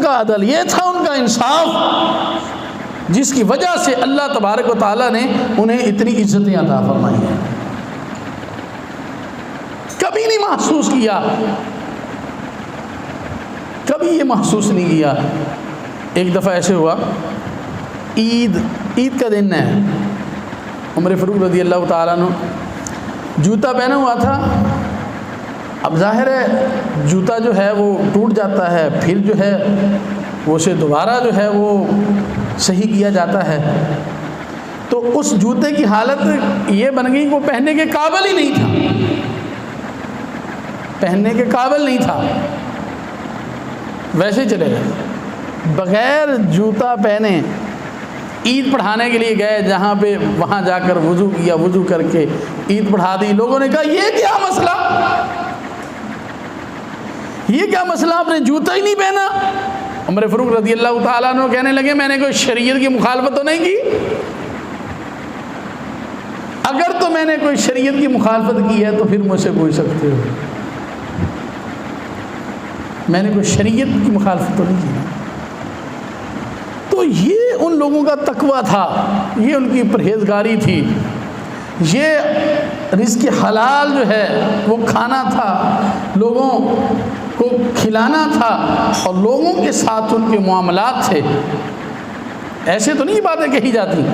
کا عدل، یہ تھا ان کا انصاف، جس کی وجہ سے اللہ تبارک و تعالیٰ نے انہیں اتنی عزتیں عطا فرمائی ہیں۔ کبھی نہیں محسوس کیا، کبھی یہ محسوس نہیں کیا۔ ایک دفعہ ایسے ہوا، عید کا دن ہے، عمر فاروق رضی اللہ تعالیٰ عنہ جوتا پہنا ہوا تھا۔ اب ظاہر ہے جوتا جو ہے وہ ٹوٹ جاتا ہے، پھر جو ہے وہ اسے دوبارہ جو ہے وہ صحیح کیا جاتا ہے، تو اس جوتے کی حالت یہ بن گئی کہ وہ پہننے کے قابل ہی نہیں تھا، پہننے کے قابل نہیں تھا، ویسے ہی چلے گئے بغیر جوتا پہنے۔ عید پڑھانے کے لیے گئے جہاں پہ، وہاں جا کر وضو کیا، وضو کر کے عید پڑھا دی۔ لوگوں نے کہا یہ کیا مسئلہ، یہ کیا مسئلہ، آپ نے جوتا ہی نہیں پہنا۔ عمر فاروق رضی اللہ تعالیٰ عنہ کہنے لگے میں نے کوئی شریعت کی مخالفت تو نہیں کی؟ اگر تو میں نے کوئی شریعت کی مخالفت کی ہے تو پھر مجھ سے پوچھ سکتے ہو، میں نے کوئی شریعت کی مخالفت تو نہیں کی۔ تو یہ ان لوگوں کا تقویٰ تھا، یہ ان کی پرہیزگاری تھی، یہ رزق حلال جو ہے وہ کھانا تھا، لوگوں کو کھلانا تھا، اور لوگوں کے ساتھ ان کے معاملات تھے۔ ایسے تو نہیں باتیں کہی جاتی۔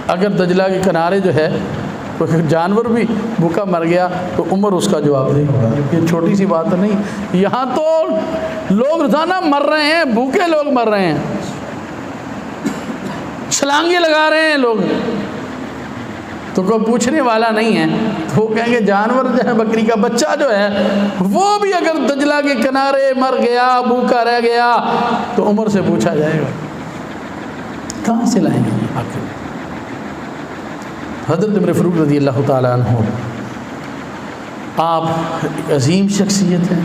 اگر دجلہ کے کنارے جو ہے کوئی جانور بھی بھوکا مر گیا تو عمر اس کا جواب دے گا، یہ چھوٹی سی بات نہیں۔ یہاں تو لوگ روزانہ مر رہے ہیں، بھوکے لوگ مر رہے ہیں، چھلانگے لگا رہے ہیں لوگ، تو کوئی پوچھنے والا نہیں ہے۔ تو وہ کہیں گے جانور جو ہے، بکری کا بچہ جو ہے وہ بھی اگر دجلہ کے کنارے مر گیا، بھوکا رہ گیا تو عمر سے پوچھا جائے گا، کہاں سے لائیں گے آخر۔ حضرت عمر فاروق رضی اللہ تعالیٰ عنہ آپ ایک عظیم شخصیت ہیں،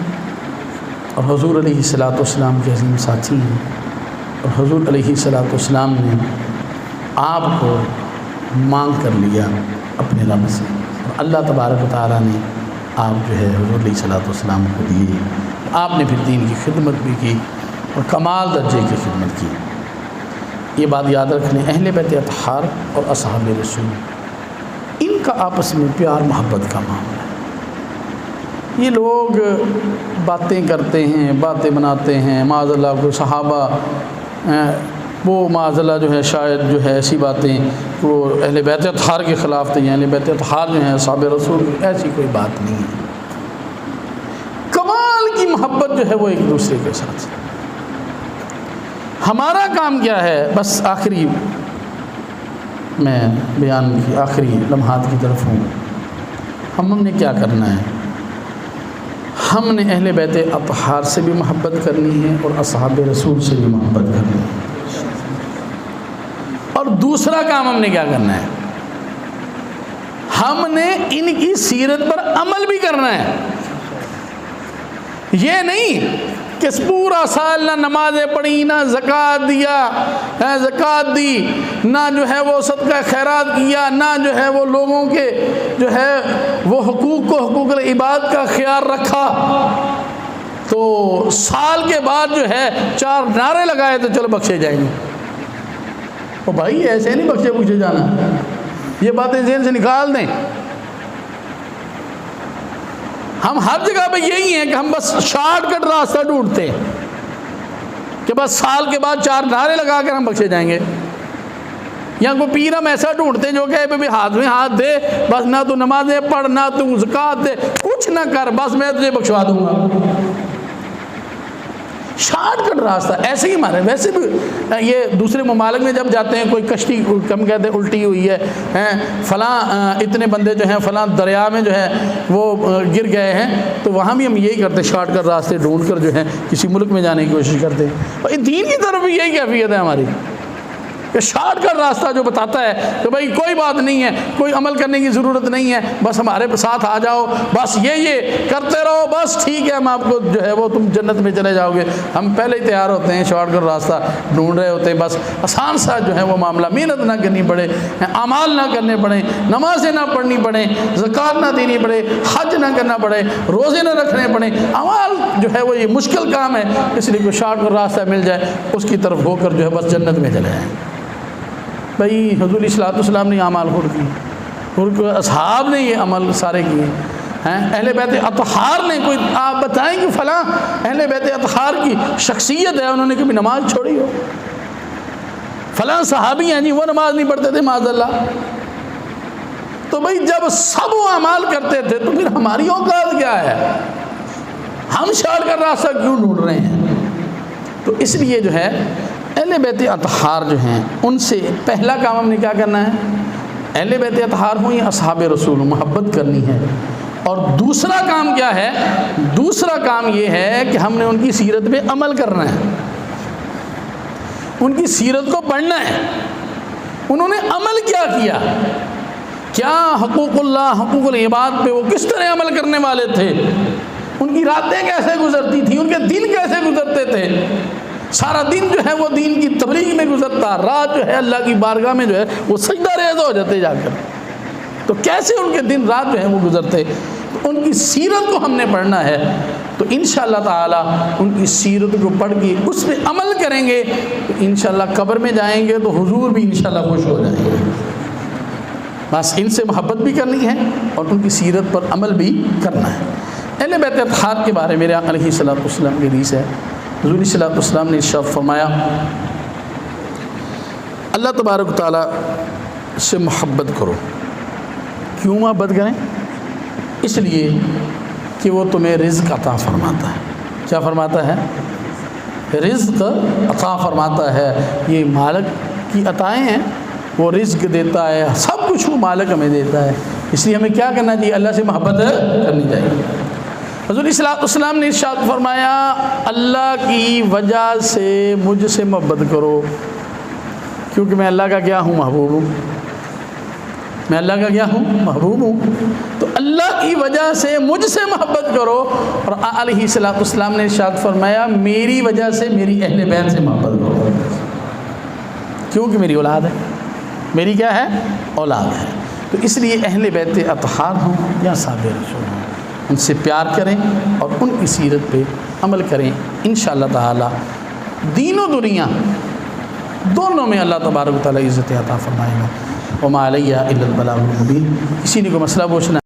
اور حضور علیہ الصلوۃ والسلام کے عظیم ساتھی ہیں، اور حضور علیہ الصلوۃ والسلام نے آپ کو مانگ کر لیا اپنے رب سے، اور اللہ تبارک و تعالیٰ نے آپ جو ہے حضور علیہ الصلوۃ والسلام کو دیے۔ آپ نے پھر دین کی خدمت بھی کی اور کمال درجے کی خدمت کی۔ یہ بات یاد رکھنے، اہل بیت اطہار اور اصحاب رسول، ان کا آپس میں پیار محبت کا معاملہ ہے۔ یہ لوگ باتیں کرتے ہیں، باتیں بناتے ہیں، معاذ اللہ کو صحابہ وہ معاذ اللہ جو ہے شاید جو ہے ایسی باتیں وہ اہل بیت اطہار کے خلاف تھے، اہل بیت اطہار جو ہیں اصحاب رسول، ایسی کوئی بات نہیں ہے۔ کمال کی محبت جو ہے وہ ایک دوسرے کے ساتھ۔ ہمارا کام کیا ہے، بس آخری میں بیان کی آخری لمحات کی طرف ہوں، ہم نے کیا کرنا ہے؟ ہم نے اہل بیت اطہار سے بھی محبت کرنی ہے اور اصحاب رسول سے بھی محبت کرنی ہے۔ اور دوسرا کام ہم نے کیا کرنا ہے؟ ہم نے ان کی سیرت پر عمل بھی کرنا ہے۔ یہ نہیں کہ پورا سال نہ نمازیں پڑھی، نہ زکوٰۃ دیا، زکوٰۃ دی، نہ جو ہے وہ صدقہ خیرات کیا، نہ جو ہے وہ لوگوں کے جو ہے وہ حقوق کو، حقوق العباد کا خیال رکھا، تو سال کے بعد جو ہے 4 نعرے لگائے تو چلو بخشے جائیں گے۔ او بھائی ایسے نہیں بخشے پوچھے جانا، یہ باتیں ذہن سے نکال دیں۔ ہم ہر جگہ پہ یہی ہیں کہ ہم بس شارٹ کٹ راستہ ڈھونڈتے ہیں کہ بس سال کے بعد 4 نعرے لگا کر ہم بخشے جائیں گے، یا کوئی پیر ہم ایسا ڈھونڈتے ہیں جو کہ بھی ہاتھ میں ہاتھ دے، بس نہ تو نمازیں پڑھ، نہ تو زکوٰۃ دے، کچھ نہ کر، بس میں تجھے بخشوا دوں گا۔ شارٹ کٹ راستہ ایسے ہی ہمارے، ویسے بھی یہ دوسرے ممالک میں جب جاتے ہیں، کوئی کشتی کم کہتے ہیں الٹی ہوئی ہے، فلاں اتنے بندے جو ہیں فلاں دریا میں جو ہے وہ گر گئے ہیں، تو وہاں بھی ہم یہی کرتے ہیں، شارٹ کٹ راستے ڈھونڈ کر جو ہے کسی ملک میں جانے کی کوشش کرتے ہیں۔ اور دین کی طرف بھی یہی کیفیت ہے ہماری، کہ شارٹ کٹ راستہ جو بتاتا ہے کہ بھائی کوئی بات نہیں ہے، کوئی عمل کرنے کی ضرورت نہیں ہے، بس ہمارے ساتھ آ جاؤ، بس یہ کرتے رہو، بس ٹھیک ہے، ہم آپ کو جو ہے وہ تم جنت میں چلے جاؤ گے. ہم پہلے ہی تیار ہوتے ہیں، شارٹ کٹ راستہ ڈھونڈ رہے ہوتے ہیں، بس آسان سا جو ہے وہ معاملہ، محنت نہ کرنی پڑے، اعمال نہ کرنے پڑے، نمازیں نہ پڑھنی پڑے، زکوٰۃ نہ دینی پڑے، حج نہ کرنا پڑے، روزے نہ رکھنے پڑے. اعمال جو ہے وہ یہ مشکل کام ہے، اس لیے کوئی شارٹ کٹ راستہ مل جائے اس کی طرف ہو کر جو ہے بس جنت میں چلے جائیں. بھائی حضور علیہ الصلوۃ والسلام نے اعمال خود کیے، اصحاب نے یہ عمل سارے کیے ہیں. اہل بیت اطہار نے، کوئی آپ بتائیں کہ فلاں اہل بیت اطہار کی شخصیت ہے انہوں نے کبھی نماز چھوڑی ہو؟ فلاں صحابی ہیں جی وہ نماز نہیں پڑھتے تھے معاذ اللہ. تو بھائی جب سب وہ اعمال کرتے تھے تو پھر ہماری اوقات کیا ہے؟ ہم شارٹ کٹ راستہ کیوں ڈھونڈ رہے ہیں؟ تو اس لیے جو ہے اہل بیت اطہار جو ہیں ان سے پہلا کام ہم نے کیا کرنا ہے؟ اہل بیت اطہار ہوں یا اصحاب رسول ہوں، محبت کرنی ہے. اور دوسرا کام کیا ہے؟ دوسرا کام یہ ہے کہ ہم نے ان کی سیرت پہ عمل کرنا ہے، ان کی سیرت کو پڑھنا ہے. انہوں نے عمل کیا کیا؟ کیا حقوق اللہ، حقوق العباد پہ وہ کس طرح عمل کرنے والے تھے؟ ان کی راتیں کیسے گزرتی تھیں؟ ان کے دن کیسے گزرتے تھے؟ سارا دن جو ہے وہ دین کی تبلیغ میں گزرتا، رات جو ہے اللہ کی بارگاہ میں جو ہے وہ سجدہ ریز ہو جاتے جا کر. تو کیسے ان کے دن رات جو ہے وہ گزرتے؟ تو ان کی سیرت کو ہم نے پڑھنا ہے. تو انشاءاللہ تعالی ان کی سیرت کو پڑھ کے اس پہ عمل کریں گے تو انشاءاللہ قبر میں جائیں گے تو حضور بھی انشاءاللہ خوش ہو جائیں گے. بس ان سے محبت بھی کرنی ہے اور ان کی سیرت پر عمل بھی کرنا ہے. اہل بیت اطہار کے بارے میں میرے علیہ الصلوۃ والسلام کی حدیث ہے. حضور صلی اللہ علیہ وسلم نے ارشاد فرمایا اللہ تبارک و تعالیٰ سے محبت کرو. کیوں محبت کریں؟ اس لیے کہ وہ تمہیں رزق عطا فرماتا ہے. کیا فرماتا ہے؟ رزق عطا فرماتا ہے. یہ مالک کی عطائیں ہیں، وہ رزق دیتا ہے، سب کچھ وہ مالک ہمیں دیتا ہے. اس لیے ہمیں کیا کرنا چاہیے؟ اللہ سے محبت کرنی چاہیے. حضور صلی اللہ علیہ وسلم نے ارشاد فرمایا اللہ کی وجہ سے مجھ سے محبت کرو، کیونکہ میں اللہ کا کیا ہوں؟ محبوب ہوں. میں اللہ کا کیا ہوں؟ محبوب ہوں. تو اللہ کی وجہ سے مجھ سے محبت کرو. اور علیہ الصلوۃ والسلام نے ارشاد فرمایا میری وجہ سے میری اہل بیت سے محبت کرو، کیونکہ میری اولاد ہے. میری کیا ہے؟ اولاد ہے. تو اس لیے اہل بیت اطہار ہوں یا اصحاب رسول ہوں، ان سے پیار کریں اور ان کی سیرت پہ عمل کریں. انشاءاللہ تعالی دین و دنیا دونوں میں اللہ تبارک و تعالی عزت عطا فرمائے گا. وما علیہ الا البلاغ المبین. کسی نے کوئی مسئلہ پوچھنا